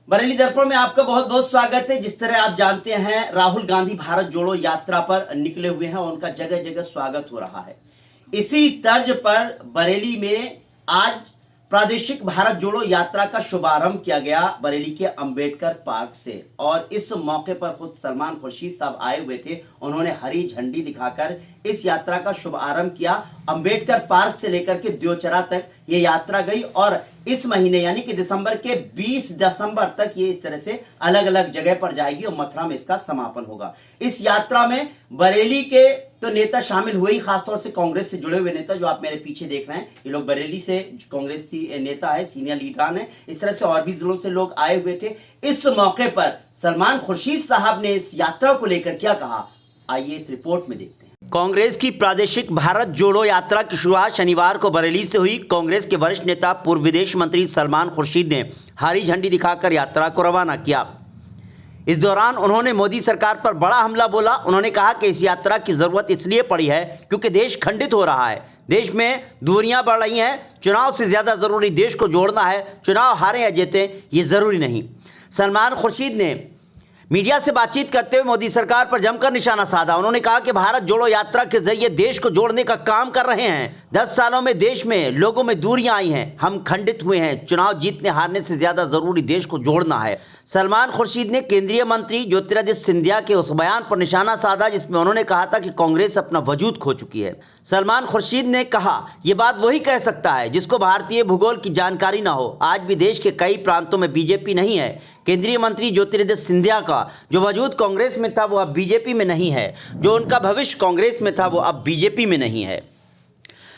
बरेली दर्पण में आपका बहुत बहुत स्वागत है। जिस तरह आप जानते हैं, राहुल गांधी भारत जोड़ो यात्रा पर निकले हुए हैं और उनका जगह जगह स्वागत हो रहा है। इसी तर्ज पर बरेली में आज प्रादेशिक भारत जोड़ो यात्रा का शुभारंभ किया गया बरेली के अंबेडकर पार्क से। और इस मौके पर खुद सलमान खुर्शीद साहब आए हुए थे। उन्होंने हरी झंडी दिखाकर इस यात्रा का शुभारंभ किया। अंबेडकर पार्क से लेकर के द्योचरा तक ये यात्रा गई और इस महीने यानी कि दिसंबर के 20 दिसंबर तक ये इस तरह से अलग अलग जगह पर जाएगी और मथुरा में इसका समापन होगा। इस यात्रा में बरेली के तो नेता शामिल हुए ही, खासतौर से कांग्रेस से जुड़े हुए नेता जो आप मेरे पीछे देख रहे हैं, ये लोग बरेली से कांग्रेस नेता है, सीनियर लीडरान है। इस तरह से और भी जिलों से लोग आए हुए थे। इस मौके पर सलमान खुर्शीद साहब ने इस यात्रा को लेकर क्या कहा, आइए इस रिपोर्ट में देखते हैं। कांग्रेस की प्रादेशिक भारत जोड़ो यात्रा की शुरुआत शनिवार को बरेली से हुई। कांग्रेस के वरिष्ठ नेता पूर्व विदेश मंत्री सलमान खुर्शीद ने हरी झंडी दिखाकर यात्रा को रवाना किया। इस दौरान उन्होंने मोदी सरकार पर बड़ा हमला बोला। उन्होंने कहा कि इस यात्रा की जरूरत इसलिए पड़ी है क्योंकि देश खंडित हो रहा है, देश में दूरियां बढ़ रही हैं। चुनाव से ज्यादा जरूरी देश को जोड़ना है। चुनाव हारे या जीते ये जरूरी नहीं। सलमान खुर्शीद ने मीडिया से बातचीत करते हुए मोदी सरकार पर जमकर निशाना साधा। उन्होंने कहा कि भारत जोड़ो यात्रा के जरिए देश को जोड़ने का काम कर रहे हैं। 10 सालों में देश में लोगों में दूरियां आई हैं, हम खंडित हुए हैं। चुनाव जीतने हारने से ज्यादा जरूरी देश को जोड़ना है। सलमान खुर्शीद ने केंद्रीय मंत्री ज्योतिरादित्य सिंधिया के उस बयान पर निशाना साधा जिसमें उन्होंने कहा था कि कांग्रेस अपना वजूद खो चुकी है। सलमान खुर्शीद ने कहा, यह बात वही कह सकता है जिसको भारतीय भूगोल की जानकारी ना हो। आज भी देश के कई प्रांतों में बीजेपी नहीं है। केंद्रीय मंत्री ज्योतिरादित्य सिंधिया का जो वजूद कांग्रेस में था वो अब बीजेपी में नहीं है। जो उनका भविष्य कांग्रेस में था वो अब बीजेपी में नहीं है।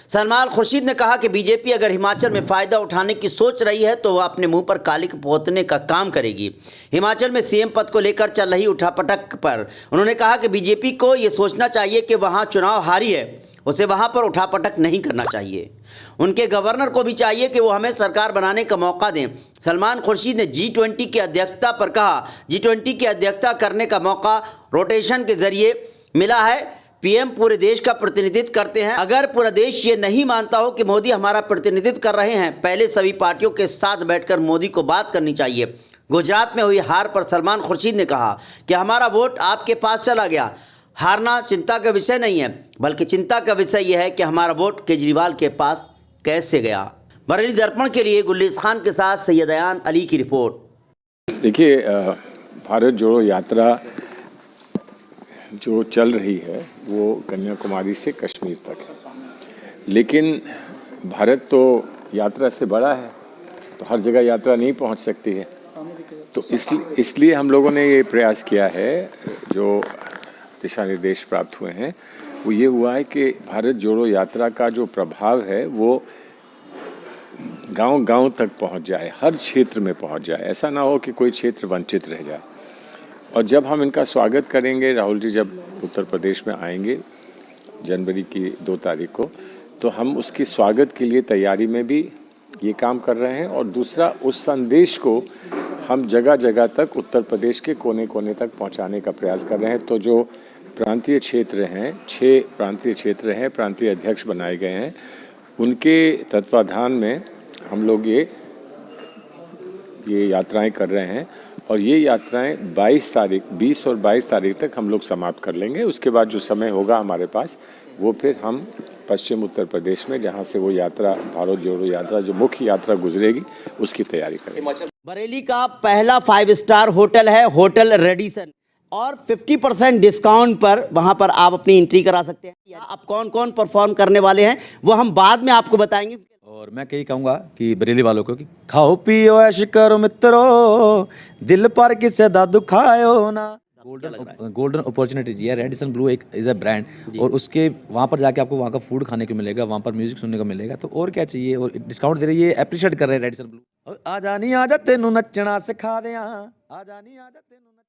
सलमान खुर्शीद ने कहा कि बीजेपी अगर हिमाचल में फ़ायदा उठाने की सोच रही है तो वह अपने मुंह पर कालिक पोतने का काम करेगी। हिमाचल में सीएम पद को लेकर चल रही उठापटक पर उन्होंने कहा कि बीजेपी को यह सोचना चाहिए कि वहां चुनाव हारी है, उसे वहां पर उठापटक नहीं करना चाहिए। उनके गवर्नर को भी चाहिए कि वो हमें सरकार बनाने का मौका दें। सलमान खुर्शीद ने G20 की अध्यक्षता पर कहा, G20 की अध्यक्षता करने का मौका रोटेशन के जरिए मिला है। पीएम पूरे देश का प्रतिनिधित्व करते हैं। अगर पूरा देश ये नहीं मानता हो कि मोदी हमारा प्रतिनिधित्व कर रहे हैं, पहले सभी पार्टियों के साथ बैठकर मोदी को बात करनी चाहिए। गुजरात में हुई हार पर सलमान खुर्शीद ने कहा कि हमारा वोट आपके पास चला गया। हारना चिंता का विषय नहीं है, बल्कि चिंता का विषय यह है कि हमारा वोट केजरीवाल के पास कैसे गया। बरेली दर्पण के लिए गुल्लीस खान के साथ सैयद अयान अली की रिपोर्ट। देखिए, भारत जोड़ो यात्रा जो चल रही है वो कन्याकुमारी से कश्मीर तक है, लेकिन भारत तो यात्रा से बड़ा है, तो हर जगह यात्रा नहीं पहुंच सकती है। तो इसलिए हम लोगों ने ये प्रयास किया है, जो दिशा निर्देश प्राप्त हुए हैं वो ये हुआ है कि भारत जोड़ो यात्रा का जो प्रभाव है वो गांव-गांव तक पहुंच जाए, हर क्षेत्र में पहुंच जाए। ऐसा ना हो कि कोई क्षेत्र वंचित रह जाए। और जब हम इनका स्वागत करेंगे, राहुल जी जब उत्तर प्रदेश में आएंगे जनवरी की 2 तारीख को, तो हम उसकी स्वागत के लिए तैयारी में भी ये काम कर रहे हैं। और दूसरा, उस संदेश को हम जगह जगह तक उत्तर प्रदेश के कोने कोने तक पहुंचाने का प्रयास कर रहे हैं। तो जो प्रांतीय क्षेत्र हैं, 6 प्रांतीय क्षेत्र हैं, प्रांतीय अध्यक्ष बनाए गए हैं, उनके तत्वाधान में हम लोग ये यात्राएं कर रहे हैं। और ये यात्राएं 20 और 22 तारीख तक हम लोग समाप्त कर लेंगे। उसके बाद जो समय होगा हमारे पास, वो फिर हम पश्चिम उत्तर प्रदेश में, जहां से वो यात्रा भारत जोड़ो यात्रा जो मुख्य यात्रा गुजरेगी, उसकी तैयारी करेंगे। बरेली का पहला 5 स्टार होटल है होटल रेडिसन, और 50% डिस्काउंट पर वहां पर आप अपनी एंट्री करा सकते हैं। आप कौन कौन परफॉर्म करने वाले हैं वो हम बाद में आपको बताएंगे। और मैं कही कहूँगा कि बरेली वालों को कि खाओ पियो ऐश करो मित्रों, दिल पर किसे दा दुखायो ना। गोल्डन अपॉर्चुनिटीज है। रेडिसन ब्लू एक इज अ ब्रांड, और उसके वहाँ पर जाके आपको वहाँ का फूड खाने को मिलेगा, वहाँ पर म्यूजिक सुनने को मिलेगा। तो और क्या चाहिए, और डिस्काउंट दे रही है, अप्रिशिएट कर रहे हैं रेडिसन ब्लू। आ जानी आजा तेनू नचना सिखा दियां, आ जानी आजा तेनू।